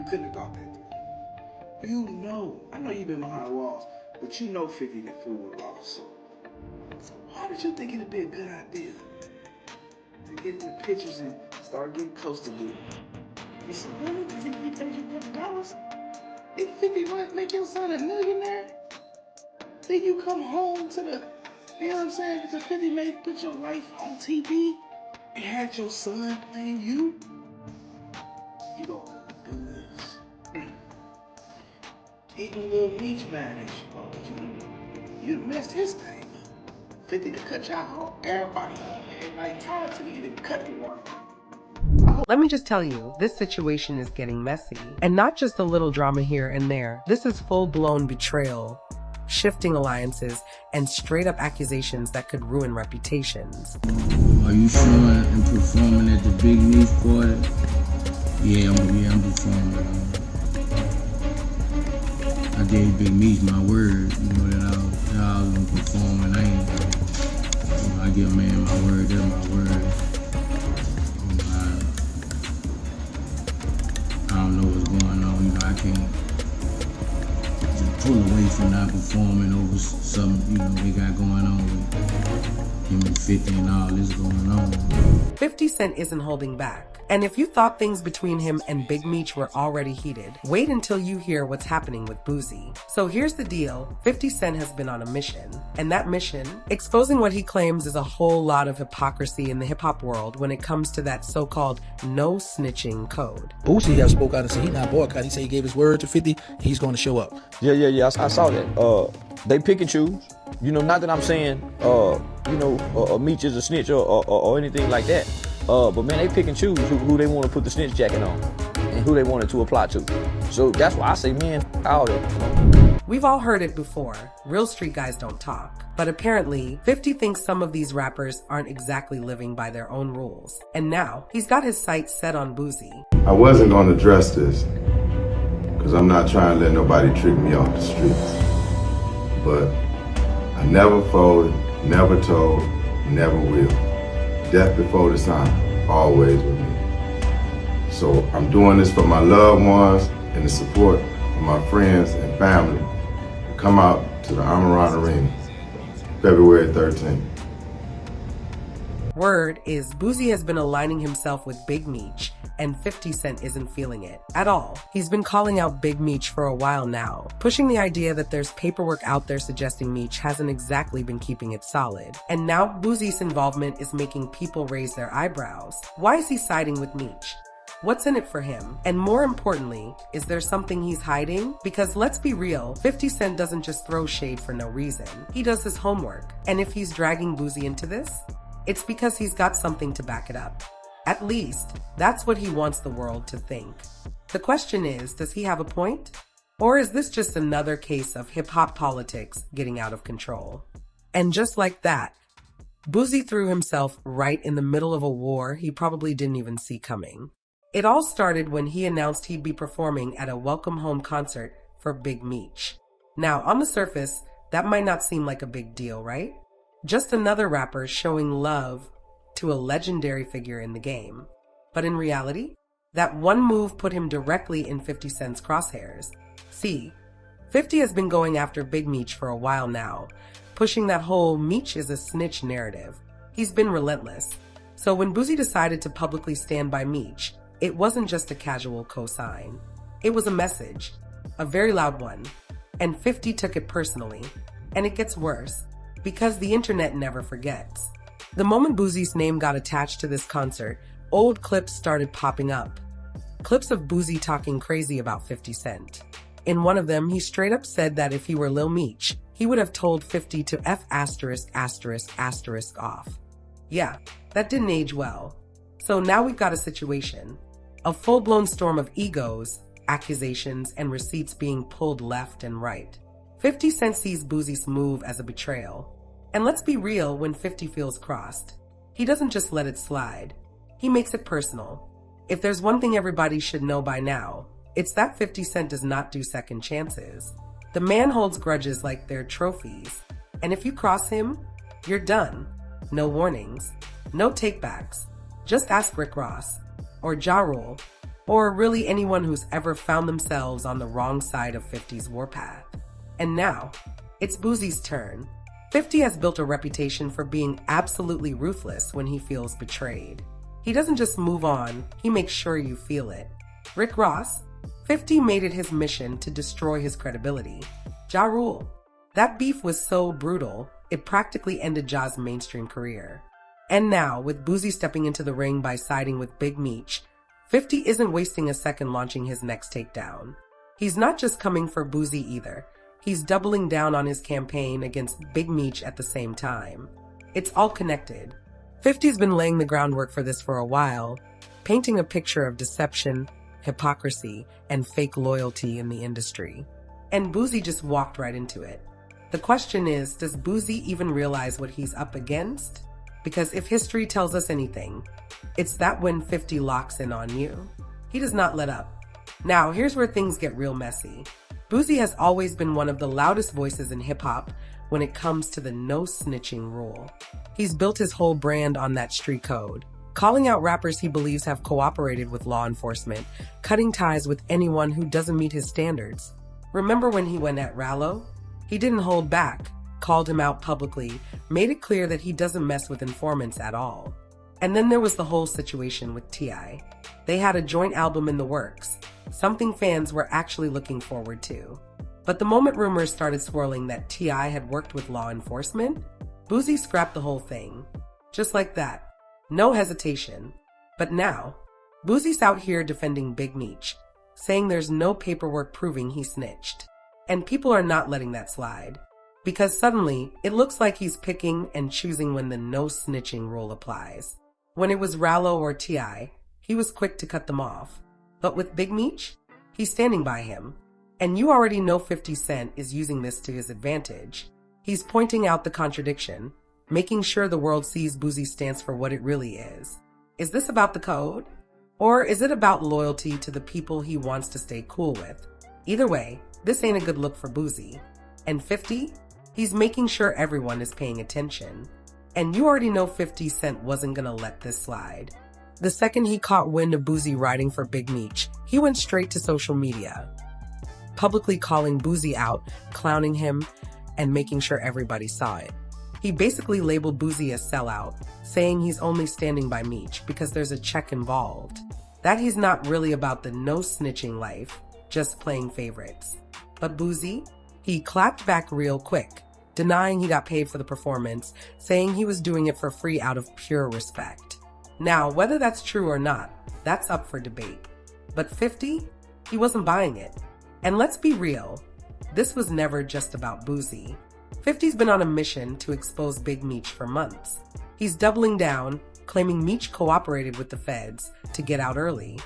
couldn't have thought that. You know, I know you've been behind the walls, but you know 50 can fool with Ross. So why did you think it'd be a good idea to get in the pictures and start getting close to me? You said, really? 50 pays you $100? If 50 might make your son a millionaire, then you come home to the, you know what I'm saying? Because 50 may put your life on TV and had your son playing you. You don't do this. Even little Meech man ain't supposed to. You messed his thing. 50 to cut y'all, everybody tired to you to cut you off. Let me just tell you, this situation is getting messy. And not just a little drama here and there. This is full-blown betrayal, shifting alliances, and straight-up accusations that could ruin reputations. Are you showing and performing at the Big Meech party? Yeah, I'm performing. I gave Big Meech my word, that I was gonna perform, and I ain't. I give a man my word, that's my word. I don't know what's going on, I can't just pull away from not performing over something, they got going on with him and 50 and all this going on. 50 Cent isn't holding back. And if you thought things between him and Big Meech were already heated, wait until you hear what's happening with Boosie. So here's the deal, 50 Cent has been on a mission. And that mission, exposing what he claims is a whole lot of hypocrisy in the hip-hop world when it comes to that so-called no snitching code. Boosie have spoke out and said he not boycott. He said he gave his word to 50, he's going to show up. Yeah, I saw that. They pick and choose. Not that I'm saying, Meech is a snitch or anything like that. But man, they pick and choose who they want to put the snitch jacket on and who they want it to apply to. So that's why I say, man, all that. We've all heard it before. Real street guys don't talk. But apparently, 50 thinks some of these rappers aren't exactly living by their own rules. And now, he's got his sights set on Boosie. I wasn't going to address this because I'm not trying to let nobody trick me off the streets. But I never folded, never told, never will. Death before the time, always with me. So I'm doing this for my loved ones and the support of my friends and family to come out to the Amarant Arena, February 13th. Word is Boosie has been aligning himself with Big Meech, and 50 Cent isn't feeling it at all. He's been calling out Big Meech for a while now, pushing the idea that there's paperwork out there suggesting Meech hasn't exactly been keeping it solid. And now Boosie's involvement is making people raise their eyebrows. Why is he siding with Meech? What's in it for him? And more importantly, is there something he's hiding? Because let's be real, 50 Cent doesn't just throw shade for no reason. He does his homework. And if he's dragging Boosie into this, it's because he's got something to back it up. At least, that's what he wants the world to think. The question is, does he have a point? Or is this just another case of hip-hop politics getting out of control? And just like that, Boosie threw himself right in the middle of a war he probably didn't even see coming. It all started when he announced he'd be performing at a welcome home concert for Big Meech. Now, on the surface, that might not seem like a big deal, right? Just another rapper showing love to a legendary figure in the game. But in reality, that one move put him directly in 50 Cent's crosshairs. See, 50 has been going after Big Meech for a while now, pushing that whole Meech is a snitch narrative. He's been relentless. So when Boosie decided to publicly stand by Meech, it wasn't just a casual cosign. It was a message, a very loud one, and 50 took it personally. And it gets worse, because the internet never forgets. The moment Boosie's name got attached to this concert, old clips started popping up. Clips of Boosie talking crazy about 50 Cent. In one of them, he straight up said that if he were Lil Meech, he would have told 50 to F*** off. Yeah, that didn't age well. So now we've got a situation. A full-blown storm of egos, accusations, and receipts being pulled left and right. 50 Cent sees Boosie's move as a betrayal. And let's be real, when 50 feels crossed, he doesn't just let it slide. He makes it personal. If there's one thing everybody should know by now, it's that 50 Cent does not do second chances. The man holds grudges like they're trophies. And if you cross him, you're done. No warnings, no takebacks. Just ask Rick Ross, or Ja Rule, or really anyone who's ever found themselves on the wrong side of 50's warpath. And now, it's Boosie's turn. 50 has built a reputation for being absolutely ruthless when he feels betrayed. He doesn't just move on, he makes sure you feel it. Rick Ross, 50 made it his mission to destroy his credibility. Ja Rule. That beef was so brutal, it practically ended Ja's mainstream career. And now, with Boosie stepping into the ring by siding with Big Meech, 50 isn't wasting a second launching his next takedown. He's not just coming for Boosie either. He's doubling down on his campaign against Big Meech at the same time. It's all connected. 50's been laying the groundwork for this for a while, painting a picture of deception, hypocrisy, and fake loyalty in the industry. And Boosie just walked right into it. The question is, does Boosie even realize what he's up against? Because if history tells us anything, it's that when 50 locks in on you, he does not let up. Now, here's where things get real messy. Boosie has always been one of the loudest voices in hip-hop when it comes to the no snitching rule. He's built his whole brand on that street code, calling out rappers he believes have cooperated with law enforcement, cutting ties with anyone who doesn't meet his standards. Remember when he went at Rallo? He didn't hold back, called him out publicly, made it clear that he doesn't mess with informants at all. And then there was the whole situation with T.I. They had a joint album in the works, something fans were actually looking forward to. But the moment rumors started swirling that T.I. had worked with law enforcement, Boosie scrapped the whole thing. Just like that. No hesitation. But now, Boosie's out here defending Big Meech, saying there's no paperwork proving he snitched. And people are not letting that slide. Because suddenly, it looks like he's picking and choosing when the no snitching rule applies. When it was Rallo or T.I., he was quick to cut them off. But with Big Meech, he's standing by him. And you already know 50 Cent is using this to his advantage. He's pointing out the contradiction, making sure the world sees Boosie's stance for what it really is. Is this about the code? Or is it about loyalty to the people he wants to stay cool with? Either way, this ain't a good look for Boosie. And 50? He's making sure everyone is paying attention. And you already know 50 Cent wasn't gonna let this slide. The second he caught wind of Boosie riding for Big Meech, he went straight to social media, publicly calling Boosie out, clowning him, and making sure everybody saw it. He basically labeled Boosie a sellout, saying he's only standing by Meech because there's a check involved. That he's not really about the no snitching life, just playing favorites. But Boosie, he clapped back real quick, denying he got paid for the performance, saying he was doing it for free out of pure respect. Now, whether that's true or not, that's up for debate. But 50? He wasn't buying it. And let's be real, this was never just about Boosie. 50's been on a mission to expose Big Meech for months. He's doubling down, claiming Meech cooperated with the feds to get out early.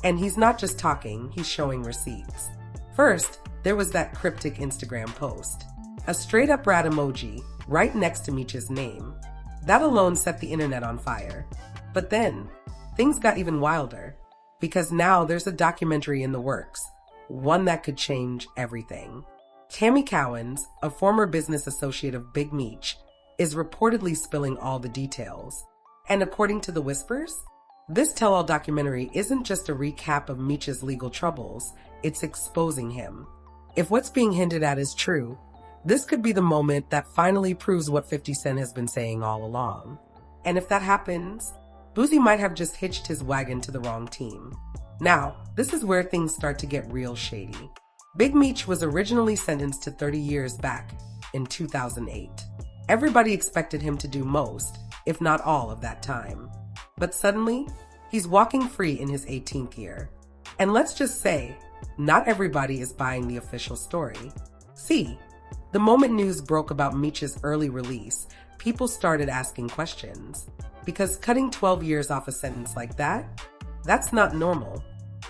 And he's not just talking, he's showing receipts. First, there was that cryptic Instagram post. A straight-up rat emoji right next to Meech's name. That alone set the internet on fire. But then, things got even wilder. Because now there's a documentary in the works. One that could change everything. Tammy Cowens, a former business associate of Big Meech, is reportedly spilling all the details. And according to the whispers, this tell-all documentary isn't just a recap of Meech's legal troubles, it's exposing him. If what's being hinted at is true, this could be the moment that finally proves what 50 Cent has been saying all along. And if that happens, Boosie might have just hitched his wagon to the wrong team. Now, this is where things start to get real shady. Big Meech was originally sentenced to 30 years back in 2008. Everybody expected him to do most, if not all, of that time. But suddenly, he's walking free in his 18th year. And let's just say, not everybody is buying the official story. See, the moment news broke about Meech's early release, people started asking questions. Because cutting 12 years off a sentence like that, that's not normal.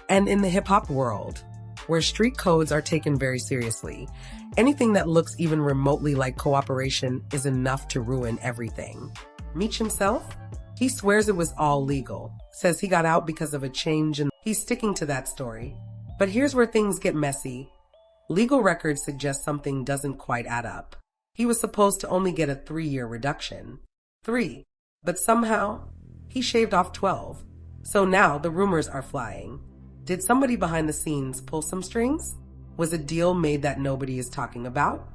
And in the hip-hop world, where street codes are taken very seriously, anything that looks even remotely like cooperation is enough to ruin everything. Meech himself? He swears it was all legal, says he got out because of a change and he's sticking to that story. But here's where things get messy. Legal records suggest something doesn't quite add up. He was supposed to only get a 3-year reduction. 3. But somehow, he shaved off 12. So now the rumors are flying. Did somebody behind the scenes pull some strings? Was a deal made that nobody is talking about?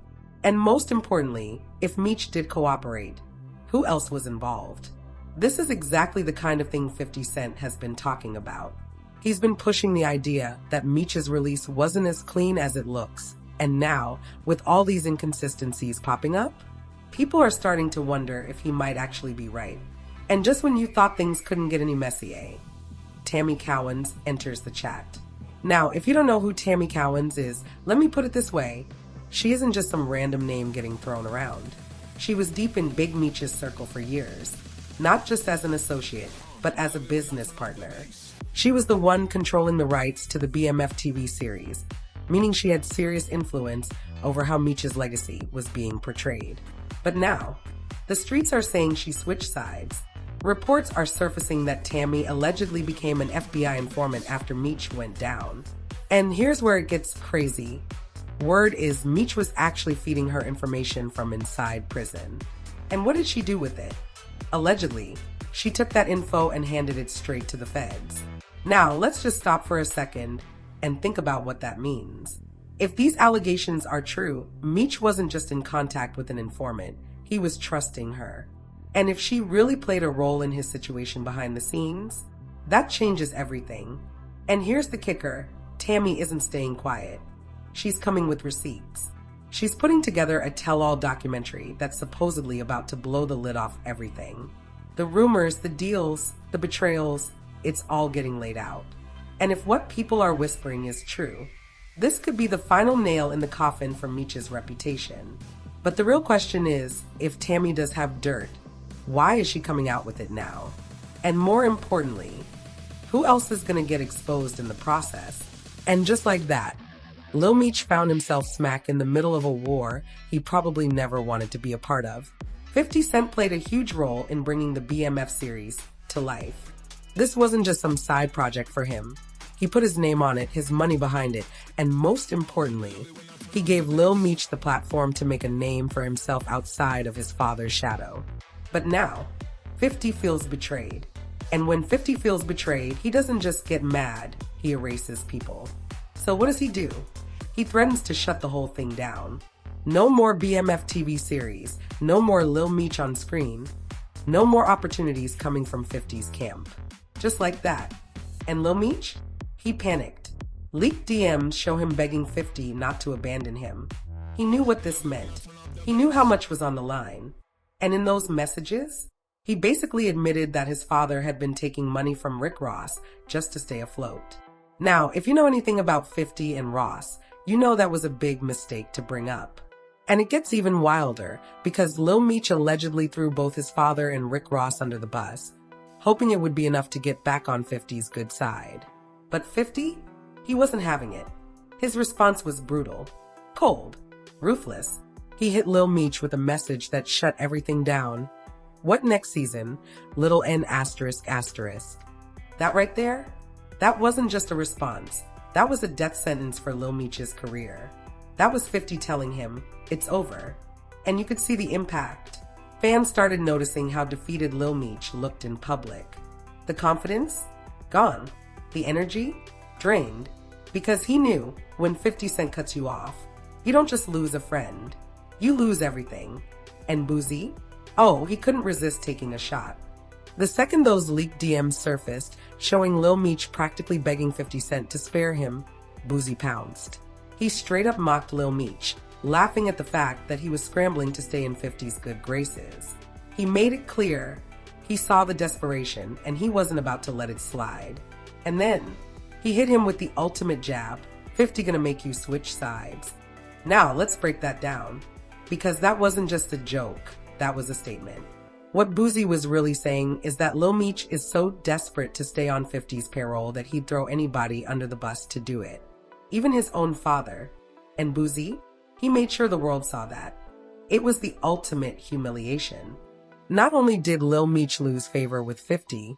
And most importantly, if Meech did cooperate, who else was involved? This is exactly the kind of thing 50 Cent has been talking about. He's been pushing the idea that Meech's release wasn't as clean as it looks. And now, with all these inconsistencies popping up, people are starting to wonder if he might actually be right. And just when you thought things couldn't get any messier, Tammy Cowens enters the chat. Now, if you don't know who Tammy Cowens is, let me put it this way. She isn't just some random name getting thrown around. She was deep in Big Meech's circle for years, not just as an associate, but as a business partner. She was the one controlling the rights to the BMF TV series, meaning she had serious influence over how Meech's legacy was being portrayed. But now, the streets are saying she switched sides. Reports are surfacing that Tammy allegedly became an FBI informant after Meech went down. And here's where it gets crazy. Word is Meech was actually feeding her information from inside prison. And what did she do with it? Allegedly, she took that info and handed it straight to the feds. Now, let's just stop for a second and think about what that means. If these allegations are true, Meech wasn't just in contact with an informant, he was trusting her. And if she really played a role in his situation behind the scenes, that changes everything. And here's the kicker, Tammy isn't staying quiet. She's coming with receipts. She's putting together a tell-all documentary that's supposedly about to blow the lid off everything. The rumors, the deals, the betrayals, it's all getting laid out. And if what people are whispering is true, this could be the final nail in the coffin for Meech's reputation. But the real question is, if Tammy does have dirt, why is she coming out with it now? And more importantly, who else is going to get exposed in the process? And just like that, Lil Meech found himself smack in the middle of a war he probably never wanted to be a part of. 50 Cent played a huge role in bringing the BMF series to life. This wasn't just some side project for him. He put his name on it, his money behind it, and most importantly, he gave Lil Meech the platform to make a name for himself outside of his father's shadow. But now, 50 feels betrayed. And when 50 feels betrayed, he doesn't just get mad, he erases people. So what does he do? He threatens to shut the whole thing down. No more BMF TV series, no more Lil Meech on screen, no more opportunities coming from 50's camp. Just like that. And Lil Meech? He panicked. Leaked DMs show him begging 50 not to abandon him. He knew what this meant. He knew how much was on the line. And in those messages, he basically admitted that his father had been taking money from Rick Ross just to stay afloat. Now, if you know anything about 50 and Ross, you know that was a big mistake to bring up. And it gets even wilder because Lil Meech allegedly threw both his father and Rick Ross under the bus, hoping it would be enough to get back on 50's good side. But 50? He wasn't having it. His response was brutal, cold, ruthless. He hit Lil Meech with a message that shut everything down. What next season? Little N*****. That right there? That wasn't just a response. That was a death sentence for Lil Meech's career. That was 50 telling him, it's over. And you could see the impact. Fans started noticing how defeated Lil Meech looked in public. The confidence? Gone. The energy? Drained. Because he knew when 50 Cent cuts you off, you don't just lose a friend. You lose everything. And Boosie? Oh, he couldn't resist taking a shot. The second those leaked DMs surfaced, showing Lil Meech practically begging 50 Cent to spare him, Boosie pounced. He straight up mocked Lil Meech, laughing at the fact that he was scrambling to stay in 50's good graces. He made it clear he saw the desperation and he wasn't about to let it slide. And then, he hit him with the ultimate jab, 50 gonna make you switch sides. Now, let's break that down. Because that wasn't just a joke, that was a statement. What Boosie was really saying is that Lil Meech is so desperate to stay on 50's payroll that he'd throw anybody under the bus to do it. Even his own father. And Boosie? He made sure the world saw that. It was the ultimate humiliation. Not only did Lil Meech lose favor with 50,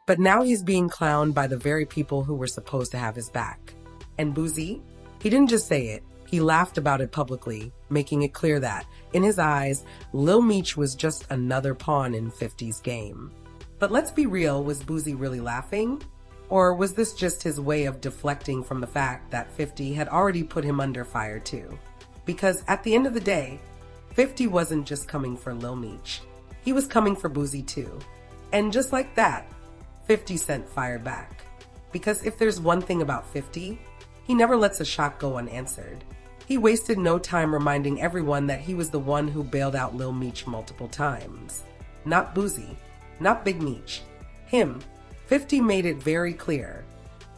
but now he's being clowned by the very people who were supposed to have his back. And Boosie? He didn't just say it. He laughed about it publicly, making it clear that, in his eyes, Lil Meech was just another pawn in 50's game. But let's be real, was Boosie really laughing? Or was this just his way of deflecting from the fact that 50 had already put him under fire too? Because at the end of the day, 50 wasn't just coming for Lil Meech. He was coming for Boosie too. And just like that, 50 Cent fired back. Because if there's one thing about 50, he never lets a shot go unanswered. He wasted no time reminding everyone that he was the one who bailed out Lil Meech multiple times. Not Boosie, not Big Meech. Him. 50 made it very clear.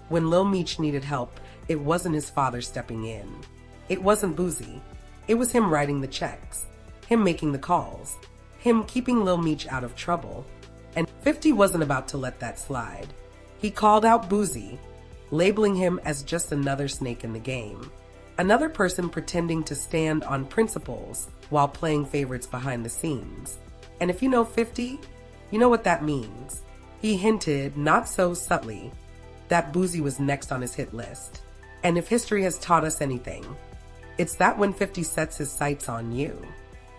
When Lil Meech needed help, it wasn't his father stepping in. It wasn't Boosie. It was him writing the checks, him making the calls, him keeping Lil Meech out of trouble. And 50 wasn't about to let that slide. He called out Boosie, labeling him as just another snake in the game. Another person pretending to stand on principles while playing favorites behind the scenes. And if you know 50, you know what that means. He hinted, not so subtly, that Boosie was next on his hit list. And if history has taught us anything, it's that when 50 sets his sights on you,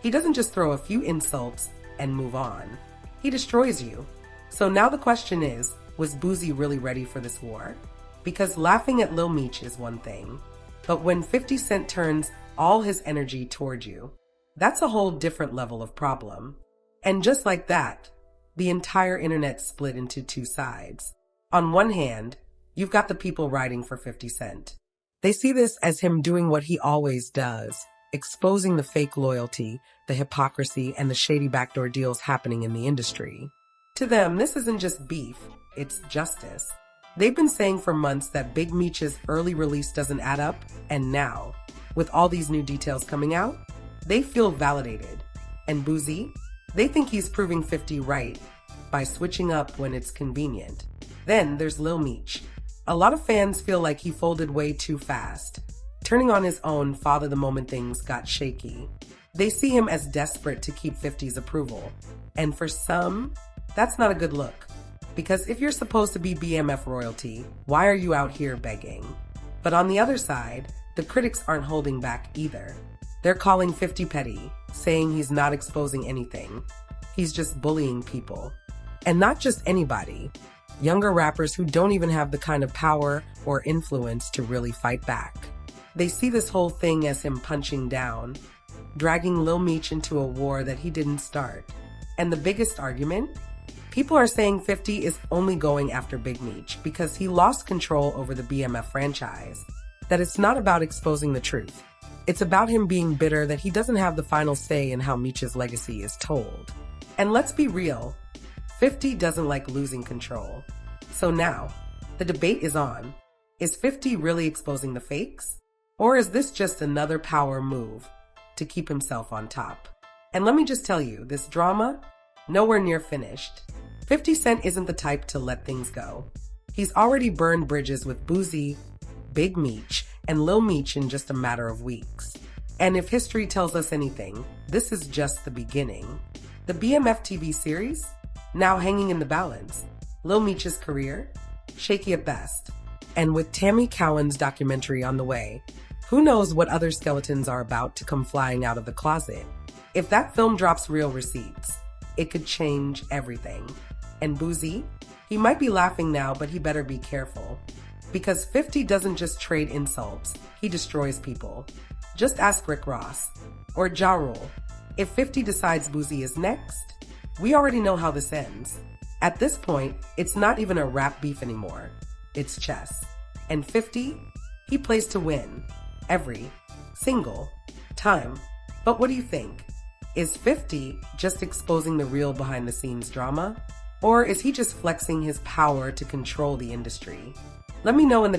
he doesn't just throw a few insults and move on. He destroys you. So now the question is, was Boosie really ready for this war? Because laughing at Lil Meech is one thing, but when 50 Cent turns all his energy toward you, that's a whole different level of problem. And just like that, the entire internet split into two sides. On one hand, you've got the people riding for 50 Cent. They see this as him doing what he always does, exposing the fake loyalty, the hypocrisy, and the shady backdoor deals happening in the industry. To them, this isn't just beef, it's justice. They've been saying for months that Big Meech's early release doesn't add up, and now, with all these new details coming out, they feel validated. And Boosie, they think he's proving 50 right by switching up when it's convenient. Then there's Lil Meech. A lot of fans feel like he folded way too fast, turning on his own father the moment things got shaky. They see him as desperate to keep 50's approval. And for some, that's not a good look. Because if you're supposed to be BMF royalty, why are you out here begging? But on the other side, the critics aren't holding back either. They're calling 50 petty, saying he's not exposing anything. He's just bullying people. And not just anybody. Younger rappers who don't even have the kind of power or influence to really fight back. They see this whole thing as him punching down, dragging Lil Meech into a war that he didn't start. And the biggest argument? People are saying 50 is only going after Big Meech because he lost control over the BMF franchise. That it's not about exposing the truth. It's about him being bitter that he doesn't have the final say in how Meech's legacy is told. And let's be real, 50 doesn't like losing control. So now, the debate is on. Is 50 really exposing the fakes? Or is this just another power move to keep himself on top? And let me just tell you, this drama, nowhere near finished. 50 Cent isn't the type to let things go. He's already burned bridges with Boosie, Big Meech, and Lil Meech in just a matter of weeks. And if history tells us anything, this is just the beginning. The BMF TV series, now hanging in the balance. Lil Meech's career, shaky at best. And with Tammy Cowan's documentary on the way, who knows what other skeletons are about to come flying out of the closet. If that film drops real receipts, it could change everything. And Boosie, he might be laughing now, but he better be careful. Because 50 doesn't just trade insults, he destroys people. Just ask Rick Ross or Ja Rule. If 50 decides Boosie is next, we already know how this ends. At this point, it's not even a rap beef anymore. It's chess. And 50, he plays to win. Every single time. But what do you think? Is 50 just exposing the real behind-the-scenes drama? Or is he just flexing his power to control the industry? Let me know in the